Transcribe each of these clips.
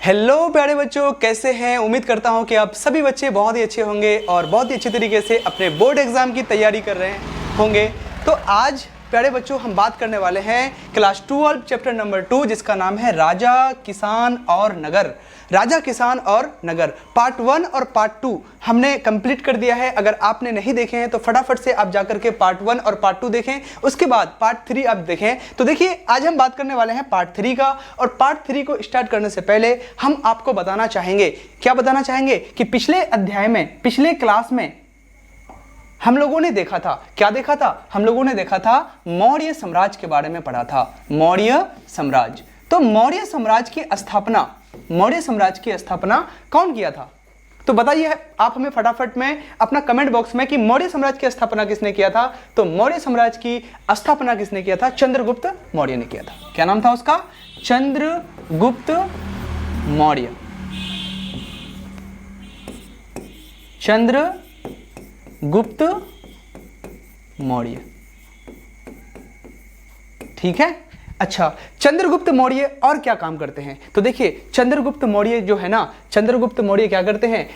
Hello प्यारे बच्चों, कैसे हैं। उम्मीद करता हूं कि आप सभी बच्चे बहुत ही अच्छे होंगे और बहुत ही अच्छे तरीके से अपने बोर्ड एग्जाम की तैयारी कर रहे होंगे। तो आज प्यारे बच्चों हम बात करने वाले हैं क्लास 12 चैप्टर नंबर 2, जिसका नाम है राजा, किसान और नगर। राजा, किसान और नगर पार्ट 1 और पार्ट 2 हमने कंप्लीट कर दिया है। अगर आपने नहीं देखे हैं तो फटाफट से आप जाकर के पार्ट 1 और पार्ट 2 देखें, उसके बाद पार्ट 3 आप देखें। तो देखिए, आज हम बात करने वाले हैं पार्ट 3 का। और पार्ट 3 को स्टार्ट करने से पहले हम आपको बताना चाहेंगे, क्या बताना चाहेंगे कि पिछले अध्याय में, पिछले क्लास में हम लोगों ने देखा था, क्या देखा था, हम लोगों ने देखा था मौर्य साम्राज्य के बारे में पढ़ा था। मौर्य साम्राज्य, तो मौर्य साम्राज्य की स्थापना, मौर्य साम्राज्य की स्थापना कौन किया था? तो बताइए आप हमें फटाफट में अपना कमेंट बॉक्स में कि मौर्य साम्राज्य की स्थापना किसने किया था। तो मौर्य साम्राज्य की स्थापना किसने किया था? चंद्रगुप्त मौर्य ने किया था। क्या नाम था उसका? चंद्रगुप्त मौर्य। चंद्रगुप्त मौर्य, ठीक है। अच्छा, चंद्रगुप्त मौर्य और क्या काम करते हैं? तो देखिए, चंद्रगुप्त मौर्य जो है ना, चंद्रगुप्त मौर्य क्या करते हैं?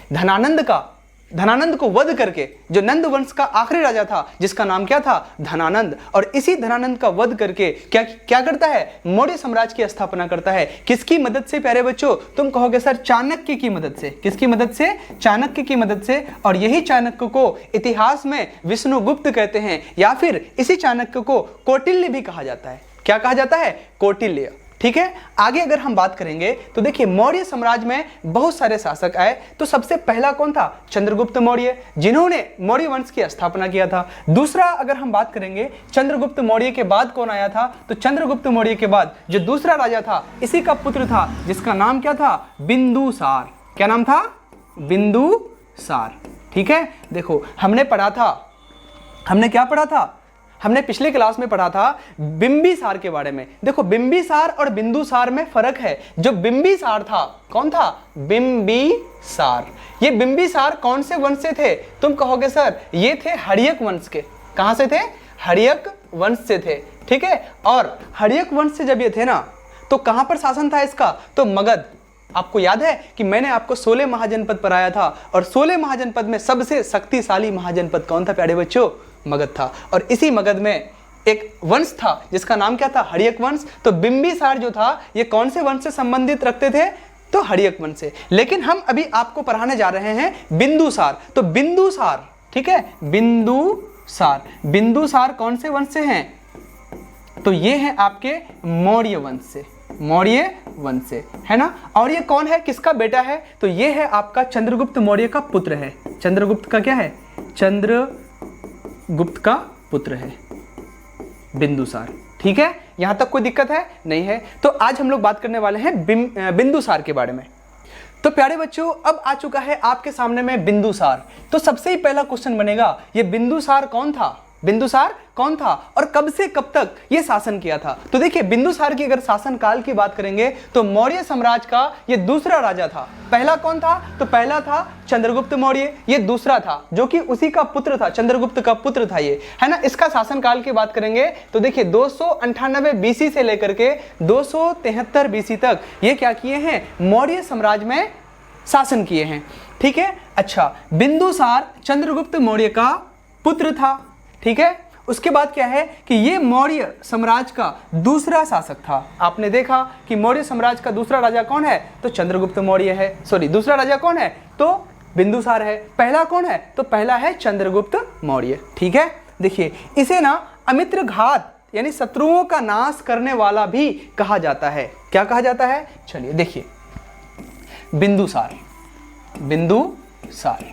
धनानंद को वध करके, जो नंद वंश का आखिरी राजा था जिसका नाम क्या था? धनानंद, और इसी धनानंद का वध करके क्या करता है? मौर्य साम्राज्य की स्थापना करता है। किसकी मदद से प्यारे बच्चों? तुम कहोगे सर चाणक्य की मदद से। किसकी मदद से? चाणक्य की मदद से। और यही चाणक्य को इतिहास में विष्णुगुप्त कहते हैं, या फिर इसी चाणक्य को कौटिल्य भी कहा जाता है। क्या कहा जाता है? कौटिल्य, ठीक है। आगे अगर हम बात करेंगे तो देखिए, मौर्य साम्राज्य में बहुत सारे शासक आए। तो सबसे पहला कौन था? चंद्रगुप्त मौर्य, जिन्होंने मौर्य वंश की स्थापना किया था। दूसरा अगर हम बात करेंगे, चंद्रगुप्त मौर्य के बाद कौन आया था? तो चंद्रगुप्त मौर्य के बाद जो दूसरा राजा था, इसी का पुत्र था, जिसका नाम क्या था? बिंदुसार। क्या नाम था? बिंदुसार, ठीक है। देखो, हमने पढ़ा था, हमने क्या पढ़ा था? हमने पिछले क्लास में पढ़ा था बिंबिसार के बारे में। देखो, बिंबिसार और बिंदुसार में फर्क है। जो बिंबिसार था, कौन था? बिंबिसार। ये बिंबिसार कौन से वंश से थे? तुम कहोगे सर ये थे हर्यक वंश के। कहां से थे? हर्यक वंश से थे, ठीक है। और हर्यक वंश से जब ये थे ना, तो कहां पर शासन था इसका? तो मगध। आपको याद है कि मैंने आपको 16 महाजनपद पढ़ाया था, और 16 महाजनपद में सबसे शक्तिशाली महाजनपद कौन था प्यारे बच्चों? मगध था। और इसी मगध में एक वंश था जिसका नाम क्या था? हर्यक वंश। तो बिंबिसार जो था, ये कौन से वंश से संबंधित रखते थे? तो हर्यक वंश से। लेकिन हम अभी आपको पढ़ाने जा रहे हैं बिंदुसार। तो बिंदुसार, ठीक है, बिंदुसार। बिंदुसार कौन से वंश से हैं? तो ये हैं आपके मौर्य वंश से, मौर्य वंश से, है ना। और ये कौन है, किसका बेटा है? तो ये है आपका चंद्रगुप्त मौर्य का पुत्र है। चंद्रगुप्त का क्या है? चंद्रगुप्त का पुत्र है बिंदुसार, ठीक है। यहां तक कोई दिक्कत है? नहीं है। तो आज हम लोग बात करने वाले हैं बिंदुसार के बारे में। तो प्यारे बच्चों, अब आ चुका है आपके सामने में बिंदुसार। तो सबसे ही पहला क्वेश्चन बनेगा, ये बिंदुसार कौन था? बिंदुसार कौन था और कब से कब तक ये शासन किया था? तो देखिए, बिंदुसार की अगर शासन काल की बात करेंगे तो मौर्य साम्राज्य का ये दूसरा राजा था। पहला कौन था? तो पहला था चंद्रगुप्त मौर्य, ये दूसरा था जो कि उसी का पुत्र था, चंद्रगुप्त का पुत्र था ये, है ना। इसका शासन काल की बात करेंगे तो देखिए 298 बीसी से लेकर के 273 बीसी तक ये क्या किए हैं? मौर्य साम्राज्य में शासन किए हैं, ठीक है। अच्छा, बिंदुसार चंद्रगुप्त मौर्य का पुत्र था, ठीक है। उसके बाद क्या है कि ये मौर्य साम्राज्य का दूसरा शासक था। आपने देखा कि मौर्य साम्राज्य का दूसरा राजा कौन है? तो चंद्रगुप्त मौर्य है। सॉरी, दूसरा राजा कौन है? तो बिंदुसार है। पहला कौन है? तो पहला है चंद्रगुप्त मौर्य, ठीक है। देखिए, इसे ना अमित्र घात यानी शत्रुओं का नाश करने वाला भी कहा जाता है। क्या कहा जाता है? चलिए देखिए, बिंदुसार। बिंदुसार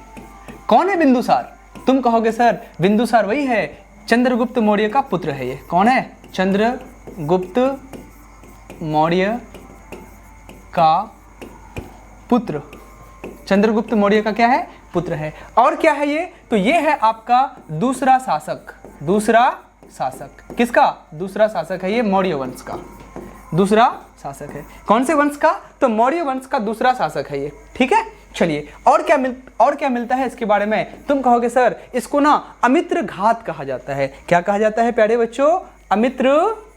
कौन है? बिंदुसार, तुम कहोगे सर बिंदुसार वही है, चंद्रगुप्त मौर्य का पुत्र है। ये कौन है? चंद्रगुप्त मौर्य का पुत्र। चंद्रगुप्त मौर्य का क्या है? पुत्र है। और क्या है ये? तो ये है आपका दूसरा शासक। दूसरा शासक किसका? दूसरा शासक है ये मौर्य वंश का, दूसरा शासक है। कौन से वंश का? तो मौर्य वंश का दूसरा शासक है ये, ठीक है। चलिए, और क्या मिलता है इसके बारे में? तुम कहोगे सर इसको ना अमित्र घात कहा जाता है। क्या कहा जाता है प्यारे बच्चों? अमित्र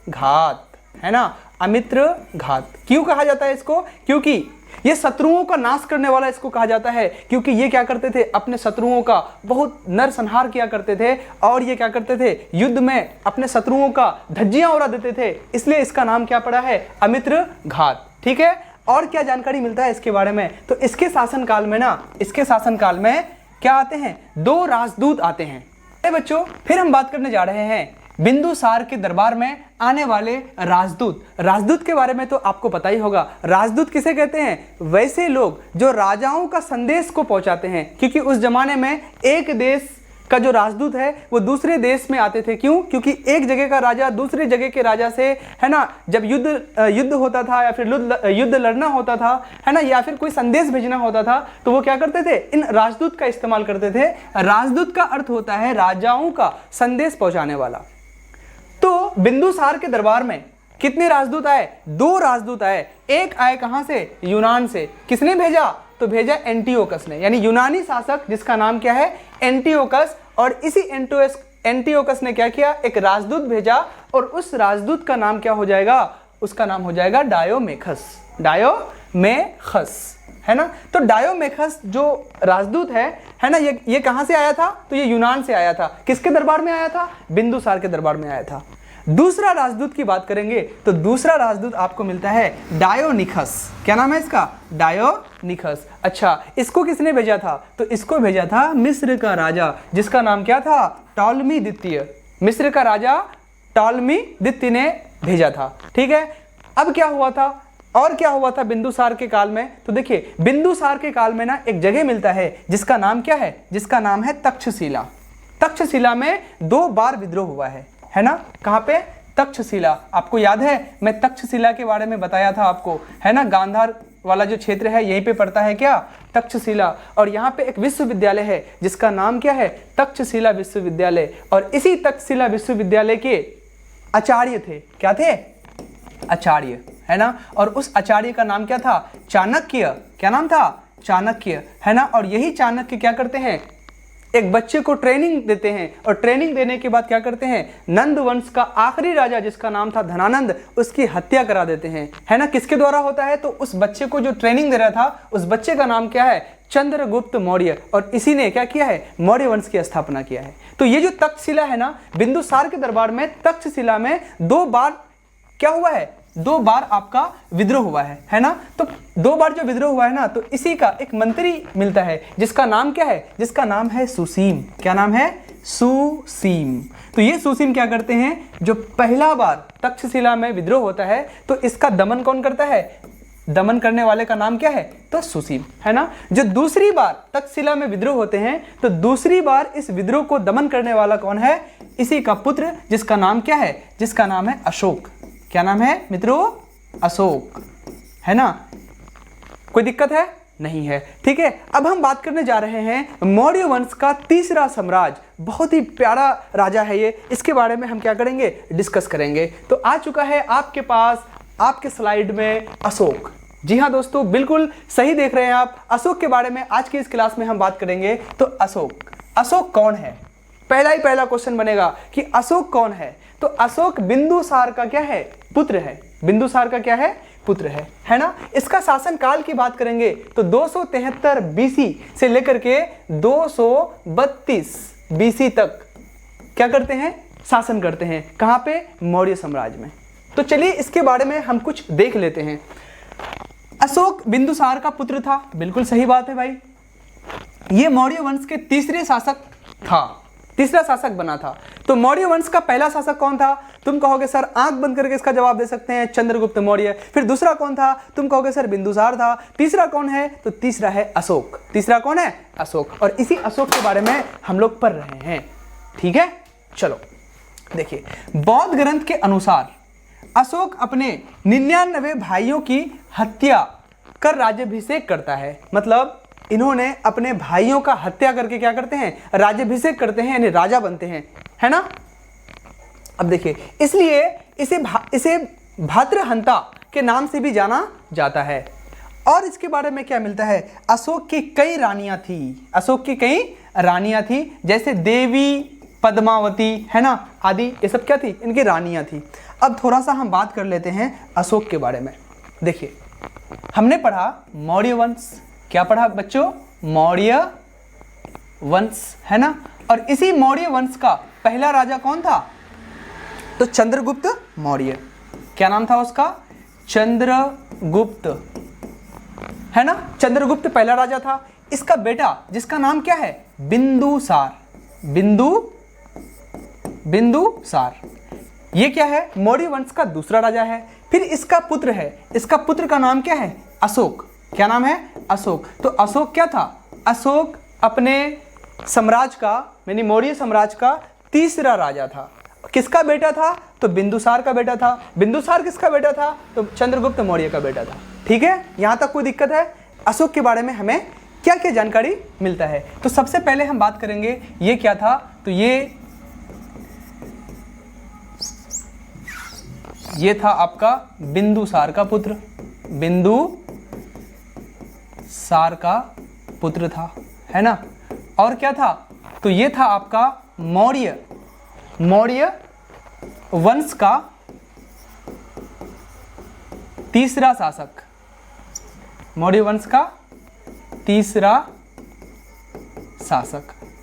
घात, है ना। अमित्र घात क्यों कहा जाता है इसको? क्योंकि ये शत्रुओं का नाश करने वाला इसको कहा जाता है, क्योंकि ये क्या करते थे, अपने शत्रुओं का बहुत नरसंहार किया करते थे और ये क्या करते थे, युद्ध में अपने शत्रुओं का धज्जियां उड़ा देते थे, इसलिए इसका नाम क्या पड़ा है, अमित्र घात। ठीक है, और क्या जानकारी मिलता है इसके बारे में, तो इसके शासनकाल में ना, इसके शासनकाल में क्या आते हैं, 2 राजदूत आते हैं। बच्चों फिर हम बात करने जा रहे हैं बिंदुसार के दरबार में आने वाले राजदूत। राजदूत के बारे में तो आपको पता ही होगा, राजदूत किसे कहते हैं, वैसे लोग जो राजाओं का संदेश को पहुंचाते हैं, क्योंकि उस जमाने में एक देश का जो राजदूत है वो दूसरे देश में आते थे। क्यों, क्योंकि एक जगह का राजा दूसरे जगह के राजा से, है ना, जब युद्ध होता था या फिर युद्ध लड़ना होता था, है ना, या फिर कोई संदेश भेजना होता था, तो वो क्या करते थे, इन राजदूत का इस्तेमाल करते थे। राजदूत का अर्थ होता है राजाओं का संदेश पहुंचाने वाला। तो बिंदुसार के दरबार में कितने राजदूत आए, 2 राजदूत आए। एक आए कहां से, यूनान से। किसने भेजा, तो भेजा एंटियोकस ने, यानी यूनानी शासक जिसका नाम क्या है, एंटियोकस। और इसी एंटियोकस ने क्या किया, एक राजदूत भेजा और उस राजदूत का नाम क्या हो जाएगा, उसका नाम हो जाएगा डायोमेखस। डायोमेखस, है ना। तो डायोमेखस जो राजदूत है ना, ये कहां से आया था, तो ये यूनान से आया था। किसके दरबार में आया था, बिंदुसार के दरबार में आया था। दूसरा राजदूत की बात करेंगे तो दूसरा राजदूत आपको मिलता है डायोनिखस। क्या नाम है इसका, डायोनिखस। अच्छा, इसको किसने भेजा था, तो इसको भेजा था मिस्र का राजा जिसका नाम क्या था, टॉलमी द्वितीय। मिस्र का राजा टॉलमी द्वितीय ने भेजा था। ठीक है, अब क्या हुआ था, और क्या हुआ था बिंदुसार के काल में, तो देखिए बिंदुसार के काल में ना एक जगह मिलता है जिसका नाम क्या है, जिसका नाम है तक्षशिला। तक्षशिला में 2 बार विद्रोह हुआ है ना। कहां पे, तक्षशिला। आपको याद है मैं तक्षशिला के बारे में बताया था आपको, है ना, गांधार वाला जो क्षेत्र है यहीं पे पड़ता है क्या, तक्षशिला। और यहाँ पे एक विश्वविद्यालय है जिसका नाम क्या है, तक्षशिला विश्वविद्यालय। और इसी तक्षशिला विश्वविद्यालय के आचार्य थे, क्या थे, आचार्य, है ना। और उस आचार्य का नाम क्या था, चाणक्य। क्या नाम था, चाणक्य, है ना। और यही चाणक्य क्या करते हैं, एक बच्चे को ट्रेनिंग देते हैं और ट्रेनिंग देने के बाद क्या करते हैं, नंद वंश का आखिरी राजा जिसका नाम था धनानंद, उसकी हत्या करा देते हैं, है ना। किसके द्वारा होता है, तो उस बच्चे को जो ट्रेनिंग दे रहा था उस बच्चे का नाम क्या है, चंद्रगुप्त मौर्य। और इसी ने क्या किया है, मौर्य वंश की स्थापना किया है। तो ये जो तक्षशिला है ना, बिंदुसार के दरबार में तक्षशिला में 2 बार क्या हुआ है, 2 बार आपका विद्रोह हुआ है ना। तो 2 बार जो विद्रोह हुआ है ना, तो इसी का एक मंत्री मिलता है जिसका नाम क्या है, जिसका नाम है सुसीम। क्या नाम है, सुसीम। तो ये सुसीम क्या करते हैं, जो पहला बार तक्षशिला में विद्रोह होता है तो इसका दमन कौन करता है, दमन करने वाले का नाम क्या है, तो सुसीम, है ना। जो दूसरी बार तक्षशिला में विद्रोह होते हैं तो दूसरी बार इस विद्रोह को दमन करने वाला कौन है, इसी का पुत्र जिसका नाम क्या है, जिसका नाम है अशोक। क्या नाम है मित्रों, अशोक, है ना। कोई दिक्कत है, नहीं है, ठीक है। अब हम बात करने जा रहे हैं मौर्य वंश का तीसरा साम्राज्य। बहुत ही प्यारा राजा है ये, इसके बारे में हम क्या करेंगे, डिस्कस करेंगे। तो आ चुका है आपके पास, आपके स्लाइड में अशोक। जी हाँ दोस्तों, बिल्कुल सही देख रहे हैं आप। अशोक के बारे में आज की इस क्लास में हम बात करेंगे। तो अशोक कौन है, पहला क्वेश्चन बनेगा कि अशोक कौन है। तो अशोक बिंदुसार का क्या है, पुत्र है। बिंदुसार का क्या है, पुत्र है ना। इसका शासन काल की बात करेंगे तो 273 बीसी से लेकर के 232 बीसी तक क्या करते हैं, शासन करते हैं। कहां पे, मौर्य साम्राज्य में। तो चलिए इसके बारे में हम कुछ देख लेते हैं। अशोक बिंदुसार का पुत्र था, बिल्कुल सही बात है भाई। ये मौर्य वंश के तीसरे शासक था, तीसरा शासक बना था। तो मौर्य वंश का पहला शासक कौन था, तुम कहोगे सर आंख बंद करके इसका जवाब दे सकते हैं, चंद्रगुप्त मौर्य। फिर दूसरा कौन था, तुम कहोगे सर बिंदुसार था। तीसरा कौन है, तो तीसरा है अशोक। तीसरा कौन है, अशोक। और इसी अशोक के बारे में हम लोग पढ़ रहे हैं, ठीक है। चलो देखिए, बौद्ध ग्रंथ के अनुसार अशोक अपने 99 भाइयों की हत्या कर राज्याभिषेक करता है। मतलब इन्होंने अपने भाइयों का हत्या करके क्या करते हैं, राज्याभिषेक करते हैं, यानी राजा बनते हैं, है ना। अब देखिए, इसलिए इसे भाद्रहंता के नाम से भी जाना जाता है। और इसके बारे में क्या मिलता है, अशोक की कई रानियां थी। अशोक की कई रानियां थी, जैसे देवी पद्मावती, है ना, आदि, ये सब क्या थी, इनकी रानियां थी। अब थोड़ा सा हम बात कर लेते हैं अशोक के बारे में। देखिए हमने पढ़ा मौर्य वंश, क्या पढ़ा बच्चों? मौर्य वंश, है ना। और इसी मौर्य वंश का पहला राजा कौन था? तो चंद्रगुप्त मौर्य। क्या नाम था उसका? चंद्रगुप्त, है ना। चंद्रगुप्त पहला राजा था। इसका बेटा जिसका नाम क्या है? बिंदुसार। बिंदुसार ये क्या है? मौर्य वंश का दूसरा राजा है। फिर इसका पुत्र है, इसका पुत्र का नाम क्या है? अशोक। क्या नाम है? अशोक। तो अशोक क्या था? अशोक अपने साम्राज्य का यानी मौर्य साम्राज्य का तीसरा राजा था। किसका बेटा था? तो बिंदुसार का बेटा था। बिंदुसार किसका बेटा था? तो चंद्रगुप्त मौर्य का बेटा था। ठीक है, यहां तक कोई दिक्कत है? अशोक के बारे में हमें क्या क्या जानकारी मिलता है? तो सबसे पहले हम बात करेंगे ये क्या था। तो ये था आपका बिंदुसार का पुत्र, बिंदुसार का पुत्र था, है ना। और क्या था? तो ये था आपका मौर्य वंश का तीसरा शासक, मौर्य वंश का तीसरा शासक।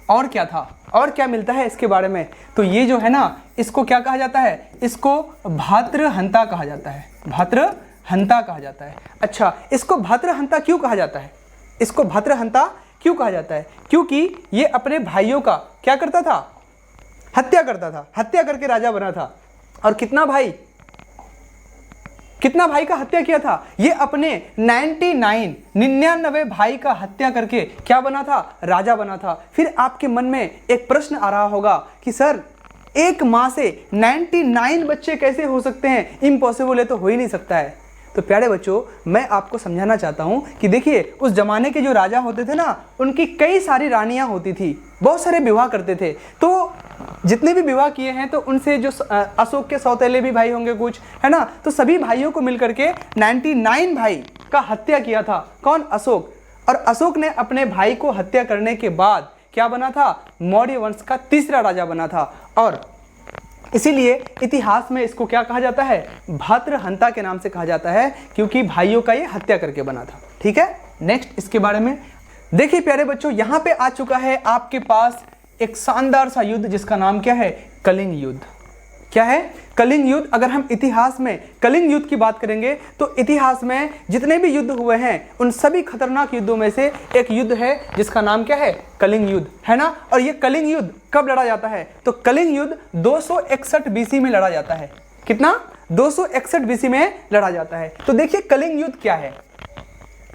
और क्या था? और क्या मिलता है इसके बारे में? तो ये जो है ना, इसको क्या कहा जाता है? इसको भातृहंता कहा जाता है। भातृहंता कहा जाता है। अच्छा, इसको भातृहंता क्यों कहा जाता है? इसको भातृहंता क्यों कहा जाता है? क्योंकि ये अपने भाइयों का क्या करता था? हत्या करता था। हत्या करके राजा बना था। और कितना भाई का हत्या किया था? ये अपने 99 भाई का हत्या करके क्या बना था? राजा बना था। फिर आपके मन में एक प्रश्न आ रहा होगा कि सर, एक माँ से 99 बच्चे कैसे हो सकते हैं? इम्पॉसिबल है, तो हो ही नहीं सकता है। तो प्यारे बच्चों, मैं आपको समझाना चाहता हूं कि देखिए, उस जमाने के जो राजा होते थे ना, उनकी कई सारी रानियां होती थी, बहुत सारे विवाह करते थे। तो जितने भी विवाह किए हैं, तो उनसे जो अशोक के सौतेले भी भाई होंगे कुछ, है ना। तो सभी भाइयों को मिलकर के 99 भाई का हत्या किया था। कौन? अशोक। और अशोक ने अपने भाई को हत्या करने के बाद क्या बना था? मौर्य वंश का तीसरा राजा बना था। और इसीलिए इतिहास में इसको क्या कहा जाता है? भातृहंता के नाम से कहा जाता है, क्योंकि भाइयों का ये हत्या करके बना था। ठीक है, नेक्स्ट इसके बारे में देखिए प्यारे बच्चों, यहां पे आ चुका है आपके पास एक शानदार सा युद्ध जिसका नाम क्या है? कलिंग युद्ध। क्या है? कलिंग युद्ध। अगर हम इतिहास में कलिंग युद्ध की बात करेंगे, तो इतिहास में जितने भी युद्ध हुए हैं, उन सभी खतरनाक युद्धों में से एक युद्ध है जिसका नाम क्या है? कलिंग युद्ध, है ना। और ये कलिंग युद्ध कब लड़ा जाता है? तो कलिंग युद्ध 261 बीसी में लड़ा जाता है। कितना? 261 बीसी में लड़ा जाता है। तो देखिए कलिंग युद्ध क्या है।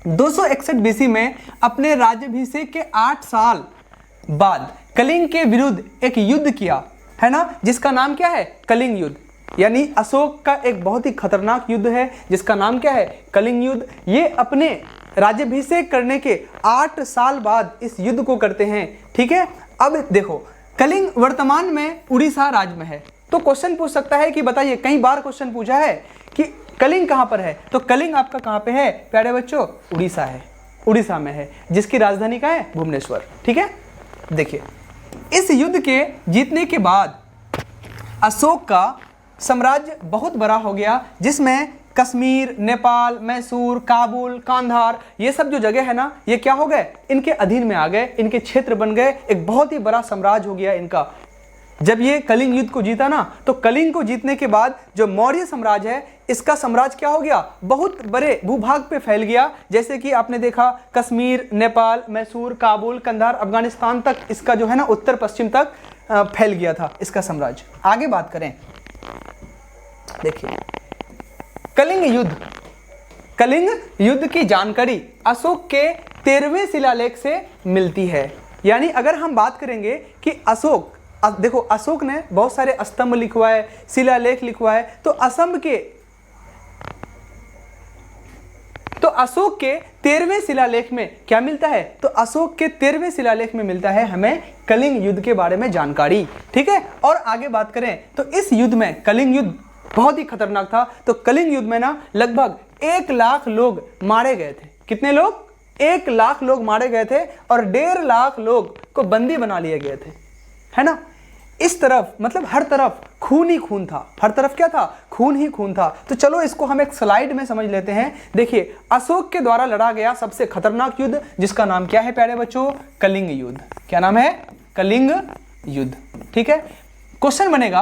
261 बीसी में अपने राज्याभिषेक के 8 साल बाद कलिंग के विरुद्ध एक युद्ध किया, है ना, जिसका नाम क्या है? कलिंग युद्ध। यानी अशोक का एक बहुत ही खतरनाक युद्ध है जिसका नाम क्या है? कलिंग युद्ध। ये अपने राज्याभिषेक करने के 8 साल बाद इस युद्ध को करते हैं। ठीक है, अब देखो, कलिंग वर्तमान में उड़ीसा राज्य में है। तो क्वेश्चन पूछ सकता है कि बताइए, कई बार क्वेश्चन पूछा है कि कलिंग कहां पर है? तो कलिंग आपका कहां पे है प्यारे बच्चों? उड़ीसा है, उड़ीसा में है, जिसकी राजधानी क्या है? भुवनेश्वर। ठीक है, देखिए, इस युद्ध के जीतने के बाद अशोक का साम्राज्य बहुत बड़ा हो गया, जिसमें कश्मीर, नेपाल, मैसूर, काबुल, कांधार, ये सब जो जगह है ना, ये क्या हो गए? इनके अधीन में आ गए, इनके क्षेत्र बन गए, एक बहुत ही बड़ा साम्राज्य हो गया इनका। जब ये कलिंग युद्ध को जीता ना, तो कलिंग को जीतने के बाद जो मौर्य साम्राज्य है, इसका साम्राज्य क्या हो गया? बहुत बड़े भूभाग पे फैल गया। जैसे कि आपने देखा, कश्मीर, नेपाल, मैसूर, काबुल, कंधार, अफगानिस्तान तक इसका जो है ना, उत्तर पश्चिम तक फैल गया था इसका साम्राज्य। आगे बात करें, देखिए कलिंग युद्ध की जानकारी अशोक के 13वें शिलालेख से मिलती है। यानी अगर हम बात करेंगे कि अशोक, देखो अशोक ने बहुत सारे स्तंभ लिखवाए, शिलालेख लिखवाए, तो अशोक के 13वें शिलालेख में क्या मिलता है? तो अशोक के 13वें शिलालेख में मिलता है हमें कलिंग युद्ध के बारे में जानकारी। ठीक है, और आगे बात करें तो इस युद्ध में, कलिंग युद्ध बहुत ही खतरनाक था। तो कलिंग युद्ध में ना लगभग 1 लाख लोग मारे गए थे। कितने लोग? 1 लाख लोग मारे गए थे, और 1.5 लाख लोग को बंदी बना लिए गए थे, है ना। इस तरफ मतलब हर तरफ खून ही खून था, हर तरफ क्या था, खून ही खून था। तो चलो इसको हम एक स्लाइड में समझ लेते हैं। देखिए अशोक के द्वारा लड़ा गया सबसे खतरनाक युद्ध जिसका नाम क्या है प्यारे बच्चों, कलिंग युद्ध। क्या नाम है, कलिंग युद्ध। ठीक है, क्वेश्चन बनेगा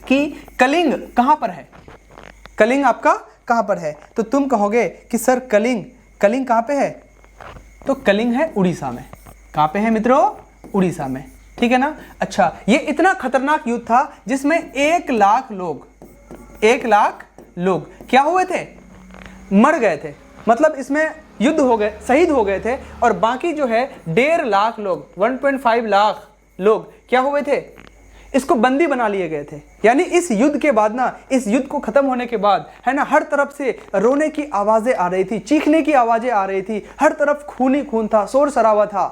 कि कलिंग कहां पर है, कलिंग आपका कहां पर है, तो तुम कहोगे कि सर कलिंग कहां पे है, तो कलिंग है उड़ीसा में। कहां पे है मित्रों, उड़ीसा में। ठीक है ना। अच्छा, ये इतना खतरनाक युद्ध था जिसमें 1 लाख लोग, 1 लाख लोग क्या हुए थे, मर गए थे। मतलब इसमें युद्ध हो गए, शहीद हो गए थे, और बाकी जो है 1.5 लाख लोग, 1.5 लाख लोग क्या हुए थे, इसको बंदी बना लिए गए थे। यानी इस युद्ध के बाद ना, इस युद्ध को खत्म होने के बाद है ना, हर तरफ से रोने की आवाजें आ रही थी, चीखने की आवाजें आ रही थी, हर तरफ खून ही खून था, शोर शराबा था।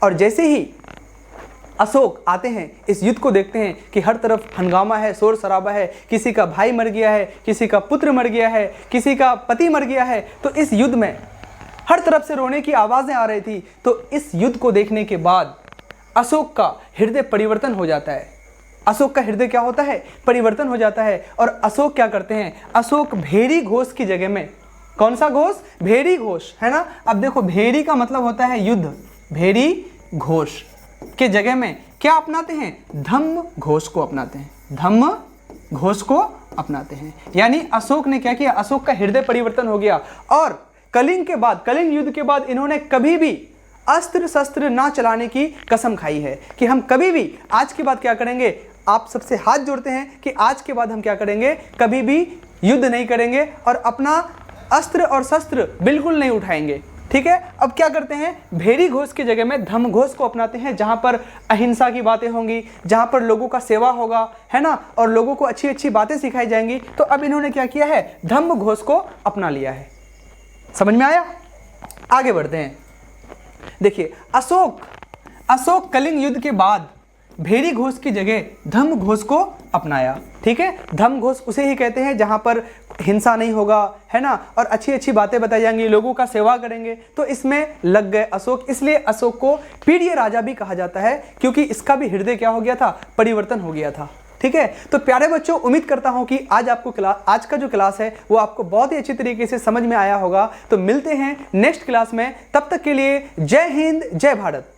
और जैसे ही अशोक आते हैं, इस युद्ध को देखते हैं कि हर तरफ हंगामा है, शोर शराबा है, किसी का भाई मर गया है, किसी का पुत्र मर गया है, किसी का पति मर गया है, तो इस युद्ध में हर तरफ से रोने की आवाजें आ रही थी। तो इस युद्ध को देखने के बाद अशोक का हृदय परिवर्तन हो जाता है। अशोक का हृदय क्या होता है, परिवर्तन हो जाता है। और अशोक क्या करते हैं, अशोक भेरी घोष की जगह में, कौन सा घोष, भेरी घोष, है ना। अब देखो भेरी का मतलब होता है युद्ध, भेरी घोष के जगह में क्या अपनाते हैं, धम्म घोष को अपनाते हैं, धम्म घोष को अपनाते हैं। यानी अशोक ने क्या किया, अशोक का हृदय परिवर्तन हो गया। और कलिंग के बाद, कलिंग युद्ध के बाद इन्होंने कभी भी अस्त्र शस्त्र ना चलाने की कसम खाई है कि हम कभी भी आज के बाद क्या करेंगे, आप सबसे हाथ जोड़ते हैं कि आज के बाद हम क्या करेंगे, कभी भी युद्ध नहीं करेंगे और अपना अस्त्र और शस्त्र बिल्कुल नहीं उठाएंगे। ठीक है, अब क्या करते हैं, भेरी घोष की जगह में धम्म घोष को अपनाते हैं, जहां पर अहिंसा की बातें होंगी, जहां पर लोगों का सेवा होगा, है ना, और लोगों को अच्छी अच्छी बातें सिखाई जाएंगी। तो अब इन्होंने क्या किया है, धम्म घोष को अपना लिया है। समझ में आया, आगे बढ़ते हैं। देखिए अशोक कलिंग युद्ध के बाद भेरी घोष की जगह धम्म घोष को अपनाया। ठीक है, धम्म घोष उसे ही कहते हैं जहां पर हिंसा नहीं होगा, है ना, और अच्छी अच्छी बातें बताई जाएंगी, लोगों का सेवा करेंगे। तो इसमें लग गए अशोक, इसलिए अशोक को प्रिय राजा भी कहा जाता है, क्योंकि इसका भी हृदय क्या हो गया था, परिवर्तन हो गया था। ठीक है, तो प्यारे बच्चों, उम्मीद करता हूं कि आज का जो क्लास है वो आपको बहुत ही अच्छी तरीके से समझ में आया होगा। तो मिलते हैं नेक्स्ट क्लास में, तब तक के लिए जय हिंद, जय भारत।